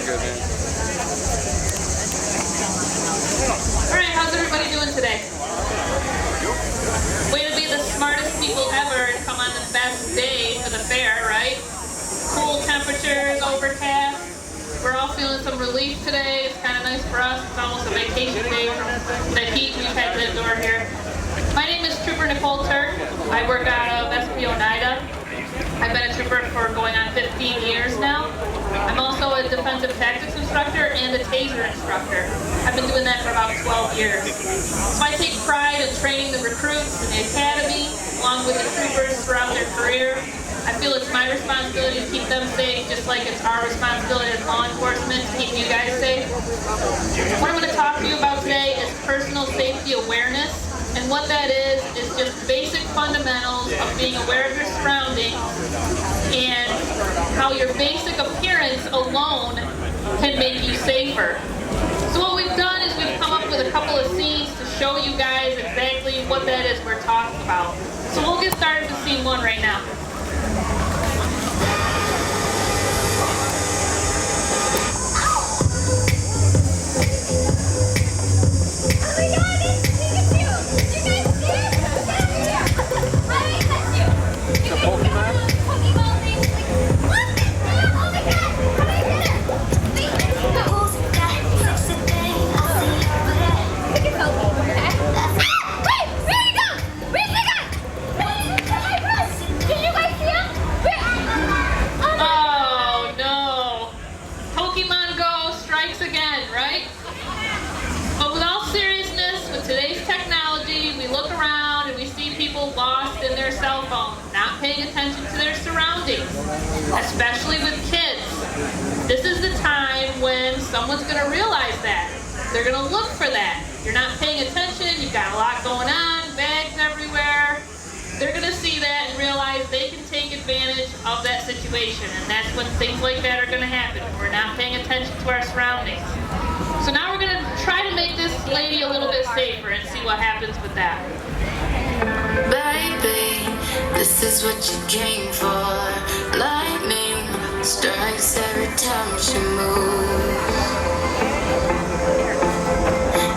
good, man. Alright, how's everybody doing today? Way to be the smartest people ever and come on the best day for the fair, right? Cool temperatures, overcast. We're all feeling some relief today. It's kind of nice for us. It's almost a vacation day from the heat we've had to endure here. My name is Trooper Nicole Turk. I work out of SPO NIDA. I've been a trooper for going on 15 years now. I'm also a defensive tactics instructor and a taser instructor. I've been doing that for about 12 years. So I take pride in training the recruits in the academy, along with the troopers throughout their career. I feel it's my responsibility to keep them safe, just like it's our responsibility as law enforcement to keep you guys safe. What I'm going to talk to you about today is personal safety awareness. And what that is just basic fundamentals of being aware of your surroundings and how your basic appearance alone can make you safer. So what we've done is we've come up with a couple of scenes to show you guys exactly what that is we're talking about. So we'll get started with scene 1 right now. Lost in their cell phone, not paying attention to their surroundings, especially with kids. This is the time when someone's going to realize that. They're going to look for that. You're not paying attention, you've got a lot going on, bags everywhere. They're going to see that and realize they can take advantage of that situation, and that's when things like that are going to happen. We're not paying attention to our surroundings. So now we're going to try to make this lady a little bit safer and see what happens with that. Baby, this is what you came for. Lightning strikes every time she moves,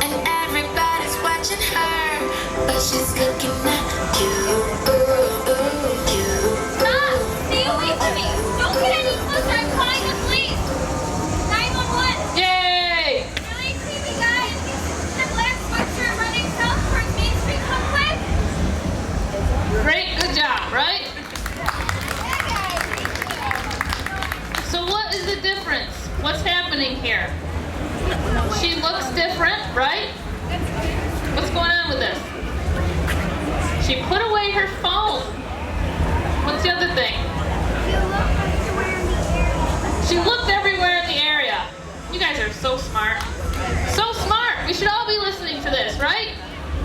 and everybody's watching her, but she's looking at you. Stop! Stay away from me! Don't get any closer! I'm calling the police! 911! Yay! Really creepy guy in a black sweatshirt running south towards Main Street. Come quick! Great, good job, right? So what is the difference? What's happening here? She looks different, right? What's going on with this? She put away her phone. What's the other thing? She looked everywhere in the area. You guys are so smart. So smart! We should all be listening to this, right?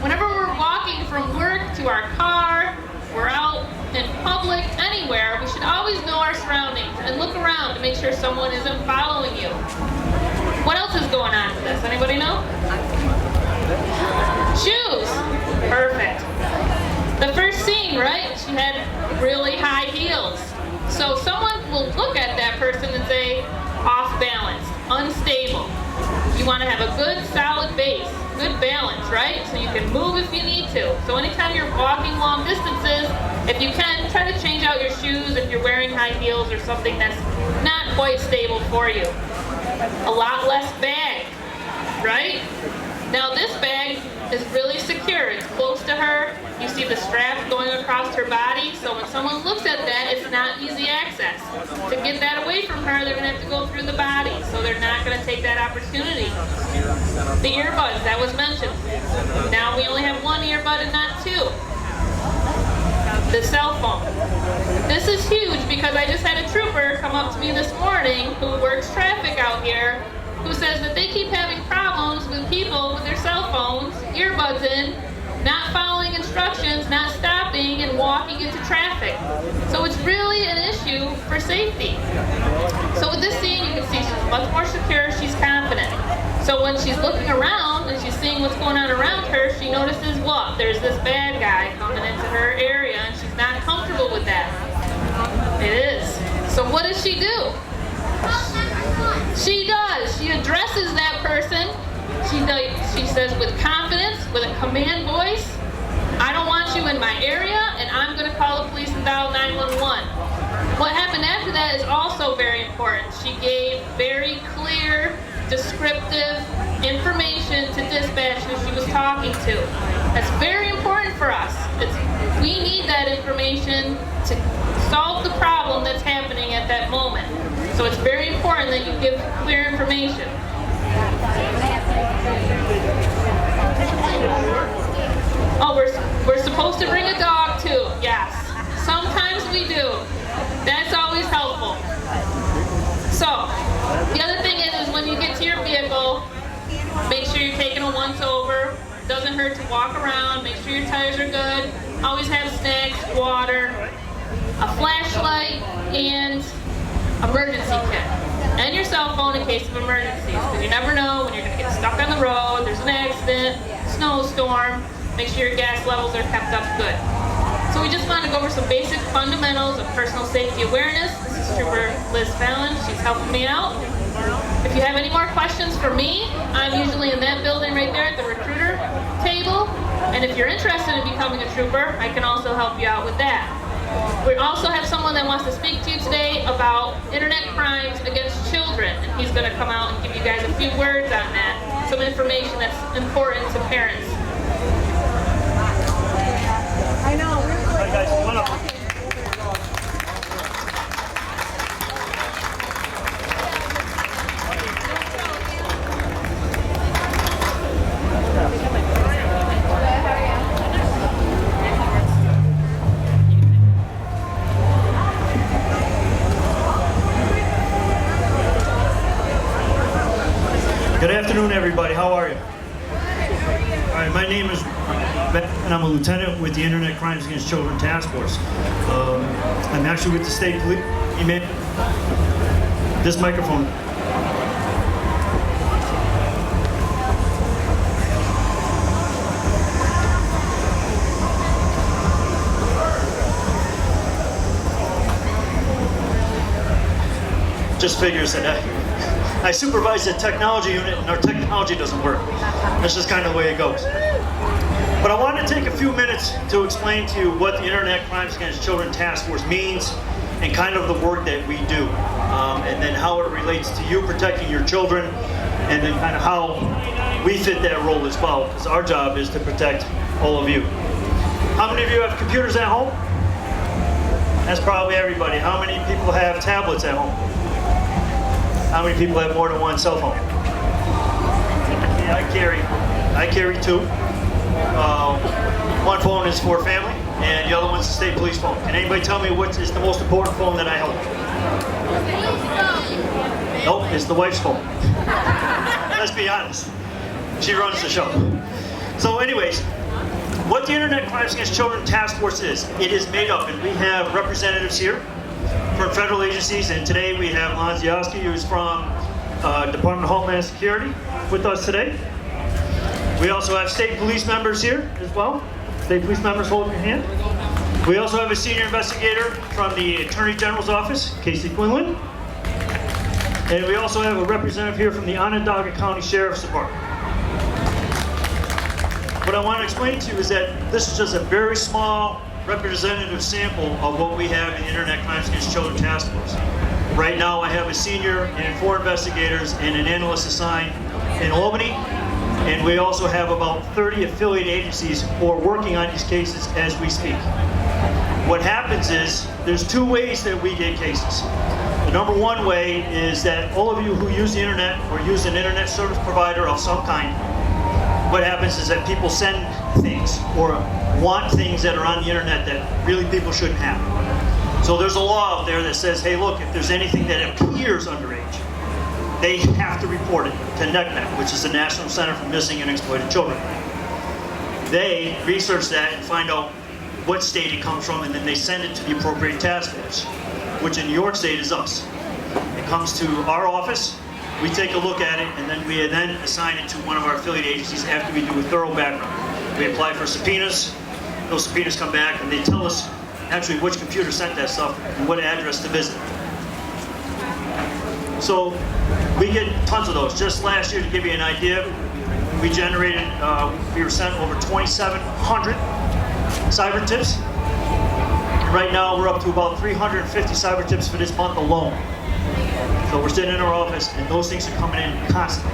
Whenever we're walking from work to our car, we're out in public, anywhere, we should always know our surroundings and look around to make sure someone isn't following you. What else is going on with this? Anybody know? Shoes. Perfect. The first scene, right? She had really high heels. So someone will look at that person and say, off balance, unstable. You want to have a good solid base, good balance, right? So you can move if you need to. So anytime you're walking long distances, if you can, try to change out your shoes if you're wearing high heels or something that's not quite stable for you. A lot less bag, right? Now this bag is really secure. It's close to her. You see the strap going across her body. So when someone looks at that, it's not easy access. To get that away from her, they're going to have to go through the body. So they're not going to take that opportunity. The earbuds, that was mentioned. Now we only have one earbud and not two. The cell phone. This is huge because I just had a trooper come up to me this morning who works traffic out here, who says that they keep having problems with people with their cell phones, earbuds in, not following instructions, not stopping, and walking into traffic. So it's really an issue for safety. So with this scene, you can see she's much more secure, she's confident. So when she's looking around and she's seeing what's going on around her, she notices what? There's this bad guy coming into her area, and she's not comfortable with that. It is. So what does she do? Call 911. She does. She addresses that person. She says with confidence, with a command voice, I don't want you in my area, and I'm going to call the police and dial 911. What happened after that is also very important. She gave very clear, descriptive information to dispatch who she was talking to. That's very important for us. We need that information to solve the problem that's happening at that moment. So it's very important that you give clear information. Oh, we're supposed to bring a dog too. Yes. Sometimes we do. That's always helpful. So, the other thing is when you get to your vehicle, make sure you're taking a once over. Doesn't hurt to walk around. Make sure your tires are good. Always have snacks, water, a flashlight, and emergency kit. And your cell phone in case of emergencies, because you never know when you're going to get stuck on the road, there's an accident, snowstorm. Make sure your gas levels are kept up good. So we just wanted to go over some basic fundamentals of personal safety awareness. This is Trooper Liz Fallon. She's helping me out. If you have any more questions for me, I'm usually in that building right there at the recruiter table. And if you're interested in becoming a trooper, I can also help you out with that. We also have someone that wants to speak to you today about internet crimes against children. And he's going to come out and give you guys a few words on that. Some information that's important to parents. I know. Hi guys, come on up. Good afternoon, everybody. How are you? All right, my name is Ben, and I'm a lieutenant with the Internet Crimes Against Children Task Force. I'm actually with the state police. This microphone. Just figures that I supervise the technology unit, and our technology doesn't work. That's just kind of the way it goes. But I want to take a few minutes to explain to you what the Internet Crimes Against Children Task Force means and kind of the work that we do, and then how it relates to you protecting your children, and then kind of how we fit that role as well, because our job is to protect all of you. How many of you have computers at home? That's probably everybody. How many people have tablets at home? How many people have more than one cell phone? Yeah, I carry two. One phone is for family, and the other one's the state police phone. Can anybody tell me what is the most important phone that I hold? Nope, it's the wife's phone. Let's be honest. She runs the show. So anyways, what the Internet Crimes Against Children Task Force is, it is made up, and we have representatives here from federal agencies, and today we have Lon Ziowski, who's from Department of Homeland Security, with us today. We also have state police members here as well. State police members, hold your hand. We also have a senior investigator from the Attorney General's office, Casey Quinlan. And we also have a representative here from the Onondaga County Sheriff's Department. What I want to explain to you is that this is just a very small representative sample of what we have in the Internet Crimes Against Children Task Force. Right now I have a senior and 4 investigators and an analyst assigned in Albany, and we also have about 30 affiliate agencies who are working on these cases as we speak. What happens is there's 2 ways that we get cases. The number 1 way is that all of you who use the internet or use an internet service provider of some kind, what happens is that people send things or want things that are on the internet that really people shouldn't have. So there's a law out there that says, hey look, if there's anything that appears underage, they have to report it to NCMEC, which is the National Center for Missing and Exploited Children. They research that and find out what state it comes from, and then they send it to the appropriate task force, which in New York State is us. It comes to our office, we take a look at it, and then we then assign it to one of our affiliate agencies after we do a thorough background. We apply for subpoenas, those subpoenas come back, and they tell us actually which computer sent that stuff and what address to visit. So we get tons of those. Just last year, to give you an idea, we generated, we were sent over 2,700 cyber tips. And right now we're up to about 350 cyber tips for this month alone. So we're sitting in our office and those things are coming in constantly.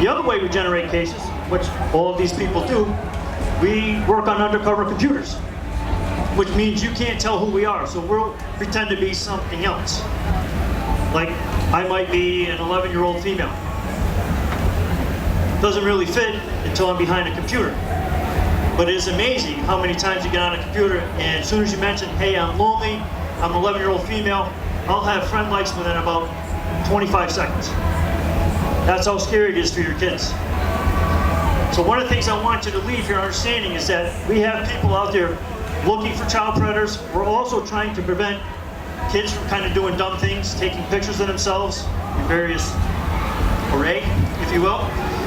The other way we generate cases, which all of these people do, we work on undercover computers, which means you can't tell who we are. So we'll pretend to be something else. Like I might be an 11-year-old female. Doesn't really fit until I'm behind a computer. But it is amazing how many times you get on a computer and as soon as you mention, hey, I'm lonely, I'm an 11-year-old female, I'll have friend likes within about 25 seconds. That's how scary it is for your kids. So one of the things I want you to leave here understanding is that we have people out there looking for child predators. We're also trying to prevent kids from kind of doing dumb things, taking pictures of themselves in various array, if you will,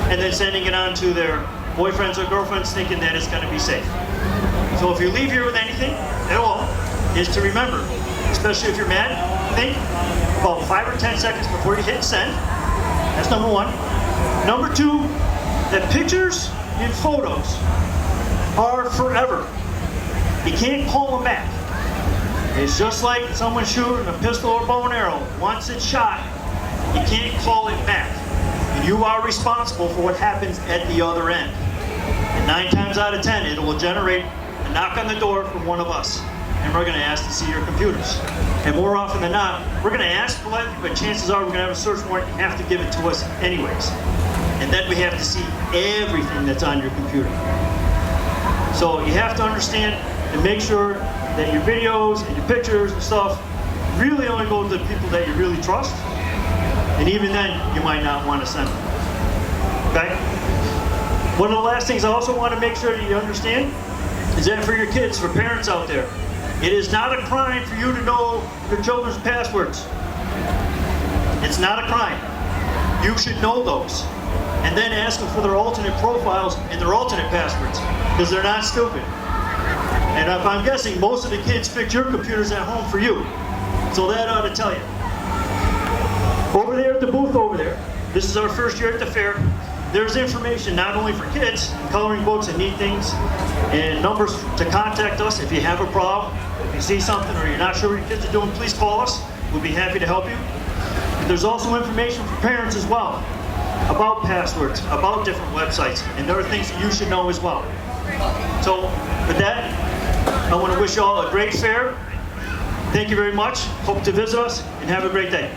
and then sending it on to their boyfriends or girlfriends thinking that it's going to be safe. So if you leave here with anything at all, is to remember, especially if you're mad, think about 5 or 10 seconds before you hit send. That's number one. Number two, that pictures and photos are forever. You can't call them back. It's just like someone shooting a pistol or bow and arrow. Once it's shot, you can't call it back. And you are responsible for what happens at the other end. And 9 times out of 10, it will generate a knock on the door from one of us. And we're going to ask to see your computers. And more often than not, we're going to ask politely, but chances are we're going to have a search warrant and have to give it to us anyways. And then we have to see everything that's on your computer. So you have to understand and make sure that your videos and your pictures and stuff really only go to the people that you really trust. And even then, you might not want to send them. Okay? One of the last things I also want to make sure that you understand is that for your kids, for parents out there, it is not a crime for you to know your children's passwords. It's not a crime. You should know those. And then ask them for their alternate profiles and their alternate passwords, because they're not stupid. And if I'm guessing, most of the kids picked your computers at home for you. So that ought to tell you. Over there at the booth over there, this is our first year at the fair. There's information not only for kids, coloring books and neat things, and numbers to contact us if you have a problem, if you see something or you're not sure what your kids are doing, please call us. We'll be happy to help you. There's also information for parents as well, about passwords, about different websites, and there are things that you should know as well. So with that, I want to wish you all a great fair. Thank you very much. Hope to visit us and have a great day.